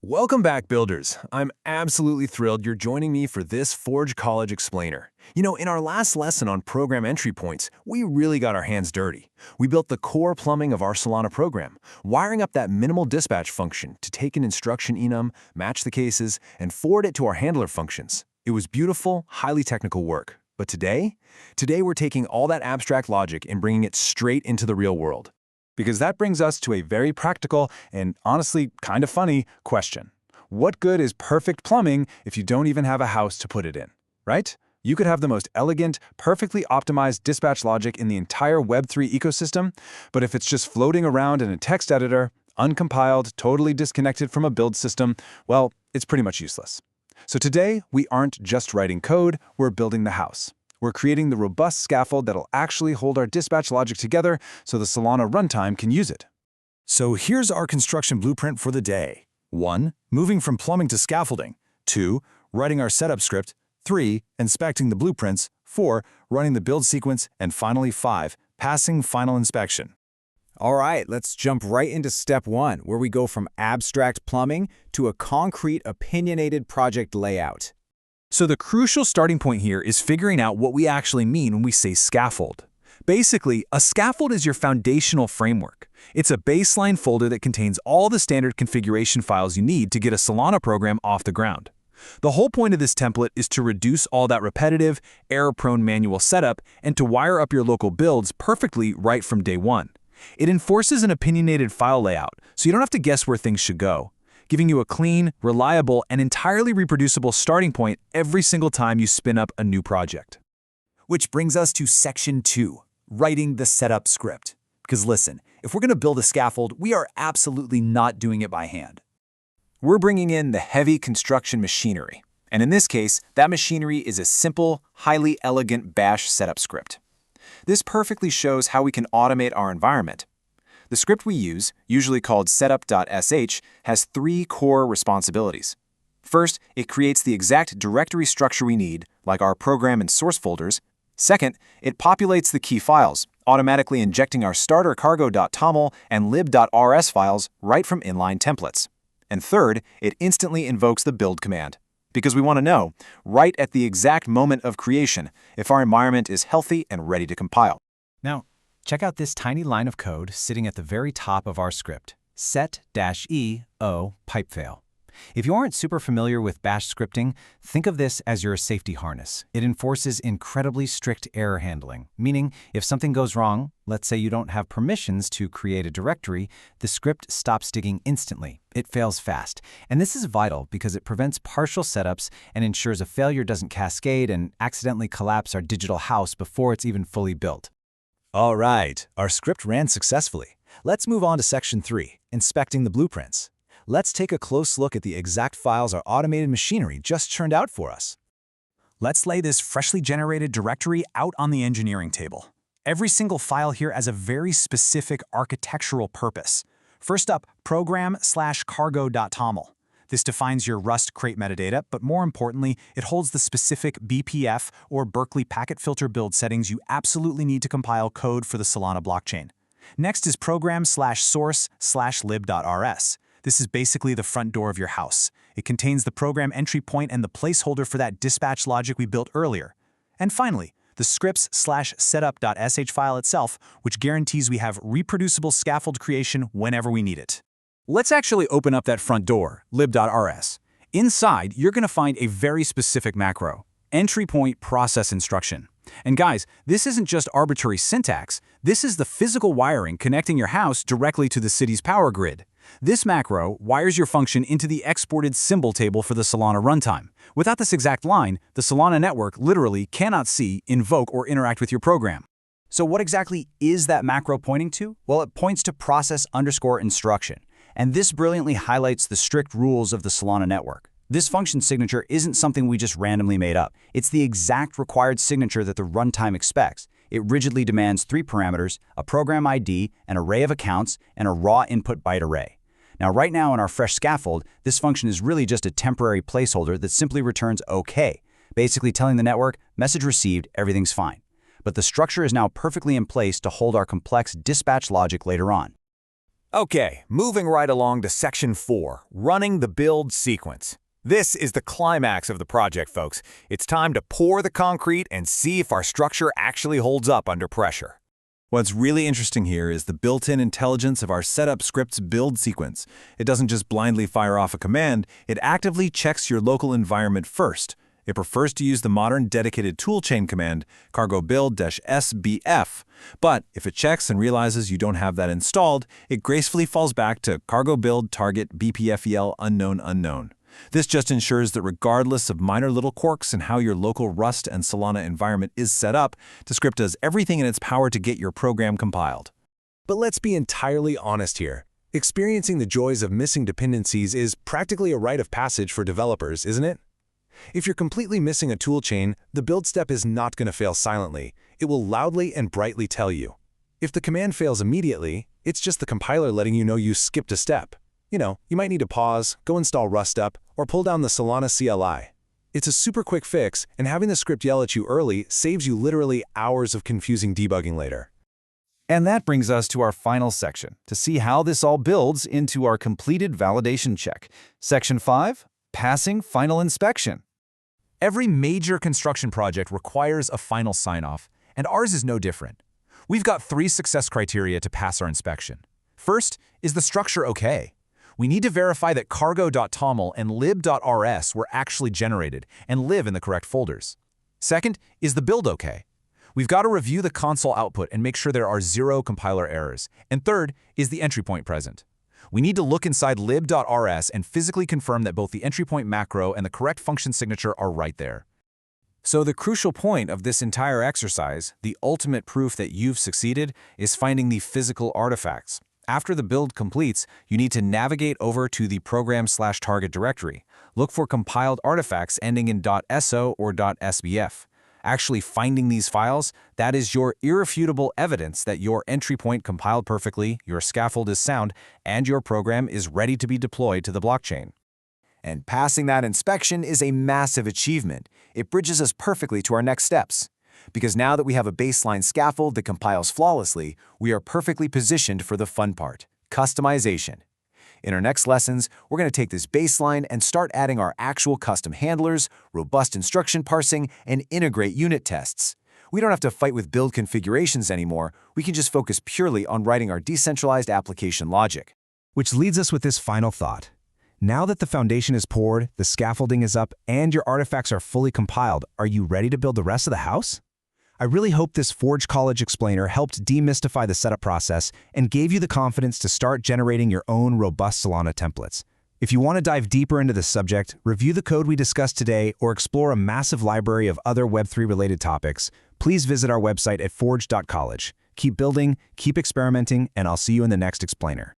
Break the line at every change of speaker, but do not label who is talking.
Welcome back, builders. I'm absolutely thrilled you're joining me for this Forge College Explainer. In our last lesson on program entry points, we really got our hands dirty. We built the core plumbing of our Solana program, wiring up that minimal dispatch function to take an instruction enum, match the cases, and forward it to our handler functions. It was beautiful, highly technical work. But today we're taking all that abstract logic and bringing it straight into the real world.
Because that brings us to a very practical and honestly kind of funny question. What good is perfect plumbing if you don't even have a house to put it in, right? You could have the most elegant, perfectly optimized dispatch logic in the entire Web3 ecosystem, but if it's just floating around in a text editor, uncompiled, totally disconnected from a build system, well, it's pretty much useless. So today, we aren't just writing code, we're building the house. We're creating the robust scaffold that'll actually hold our dispatch logic together so the Solana runtime can use it.
So here's our construction blueprint for the day. 1. Moving from plumbing to scaffolding. 2. Writing our setup script. 3. Inspecting the blueprints. 4. Running the build sequence. And finally 5. Passing final inspection.
All right, let's jump right into step 1, where we go from abstract plumbing to a concrete, opinionated project layout.
So the crucial starting point here is figuring out what we actually mean when we say scaffold. Basically, a scaffold is your foundational framework. It's a baseline folder that contains all the standard configuration files you need to get a Solana program off the ground. The whole point of this template is to reduce all that repetitive, error-prone manual setup and to wire up your local builds perfectly right from day one. It enforces an opinionated file layout, so you don't have to guess where things should go, giving you a clean, reliable, and entirely reproducible starting point every single time you spin up a new project.
Which brings us to section 2, writing the setup script. Because listen, if we're going to build a scaffold, we are absolutely not doing it by hand.
We're bringing in the heavy construction machinery. And in this case, that machinery is a simple, highly elegant bash setup script. This perfectly shows how we can automate our environment. The script we use, usually called setup.sh, has 3 core responsibilities. First, it creates the exact directory structure we need, like our program and source folders. Second, it populates the key files, automatically injecting our starter Cargo.toml and lib.rs files right from inline templates. And third, it instantly invokes the build command, because we want to know, right at the exact moment of creation, if our environment is healthy and ready to compile.
Now, check out this tiny line of code sitting at the very top of our script, set-e-o pipefail. If you aren't super familiar with bash scripting, think of this as your safety harness. It enforces incredibly strict error handling, meaning if something goes wrong, let's say you don't have permissions to create a directory, the script stops digging instantly. It fails fast. And this is vital because it prevents partial setups and ensures a failure doesn't cascade and accidentally collapse our digital house before it's even fully built.
All right, our script ran successfully. Let's move on to section 3, inspecting the blueprints. Let's take a close look at the exact files our automated machinery just churned out for us. Let's lay this freshly generated directory out on the engineering table. Every single file here has a very specific architectural purpose. First up, program/cargo.toml. This defines your Rust crate metadata, but more importantly, it holds the specific BPF or Berkeley packet filter build settings you absolutely need to compile code for the Solana blockchain. Next is program/source/lib.rs. This is basically the front door of your house. It contains the program entry point and the placeholder for that dispatch logic we built earlier. And finally, the scripts/setup.sh file itself, which guarantees we have reproducible scaffold creation whenever we need it. Let's actually open up that front door, lib.rs. Inside, you're going to find a very specific macro, entry point process instruction. And guys, this isn't just arbitrary syntax. This is the physical wiring connecting your house directly to the city's power grid. This macro wires your function into the exported symbol table for the Solana runtime. Without this exact line, the Solana network literally cannot see, invoke, or interact with your program.
So what exactly is that macro pointing to? Well, it points to process_instruction. And this brilliantly highlights the strict rules of the Solana network. This function signature isn't something we just randomly made up. It's the exact required signature that the runtime expects. It rigidly demands 3 parameters, a program ID, an array of accounts, and a raw input byte array. Now, right now in our fresh scaffold, this function is really just a temporary placeholder that simply returns OK, basically telling the network, message received, everything's fine. But the structure is now perfectly in place to hold our complex dispatch logic later on.
Okay, moving right along to Section 4, running the build sequence. This is the climax of the project, folks. It's time to pour the concrete and see if our structure actually holds up under pressure.
What's really interesting here is the built-in intelligence of our setup script's build sequence. It doesn't just blindly fire off a command, it actively checks your local environment first. It prefers to use the modern dedicated toolchain command, Cargo.build-sbf. But if it checks and realizes you don't have that installed, it gracefully falls back to cargo build target bpfel unknown. This just ensures that regardless of minor little quirks in how your local Rust and Solana environment is set up, the script does everything in its power to get your program compiled.
But let's be entirely honest here. Experiencing the joys of missing dependencies is practically a rite of passage for developers, isn't it? If you're completely missing a toolchain, the build step is not going to fail silently. It will loudly and brightly tell you. If the command fails immediately, it's just the compiler letting you know you skipped a step. You might need to pause, go install Rust up, or pull down the Solana CLI. It's a super quick fix, and having the script yell at you early saves you literally hours of confusing debugging later.
And that brings us to our final section, to see how this all builds into our completed validation check. Section 5, passing final inspection.
Every major construction project requires a final sign-off, and ours is no different. We've got 3 success criteria to pass our inspection. First, is the structure okay? We need to verify that Cargo.toml and lib.rs were actually generated and live in the correct folders. Second, is the build okay? We've got to review the console output and make sure there are 0 compiler errors. And third, is the entry point present? We need to look inside lib.rs and physically confirm that both the entry point macro and the correct function signature are right there.
So the crucial point of this entire exercise, the ultimate proof that you've succeeded, is finding the physical artifacts. After the build completes, you need to navigate over to the program/target directory. Look for compiled artifacts ending in .so or .sbf. Actually finding these files, that is your irrefutable evidence that your entry point compiled perfectly, your scaffold is sound, and your program is ready to be deployed to the blockchain. And passing that inspection is a massive achievement. It bridges us perfectly to our next steps. Because now that we have a baseline scaffold that compiles flawlessly, we are perfectly positioned for the fun part, customization. In our next lessons, we're going to take this baseline and start adding our actual custom handlers, robust instruction parsing, and integrate unit tests. We don't have to fight with build configurations anymore. We can just focus purely on writing our decentralized application logic.
Which leads us with this final thought. Now that the foundation is poured, the scaffolding is up, and your artifacts are fully compiled, are you ready to build the rest of the house? I really hope this Forge College explainer helped demystify the setup process and gave you the confidence to start generating your own robust Solana templates. If you want to dive deeper into this subject, review the code we discussed today, or explore a massive library of other Web3-related topics, please visit our website at forge.college. Keep building, keep experimenting, and I'll see you in the next explainer.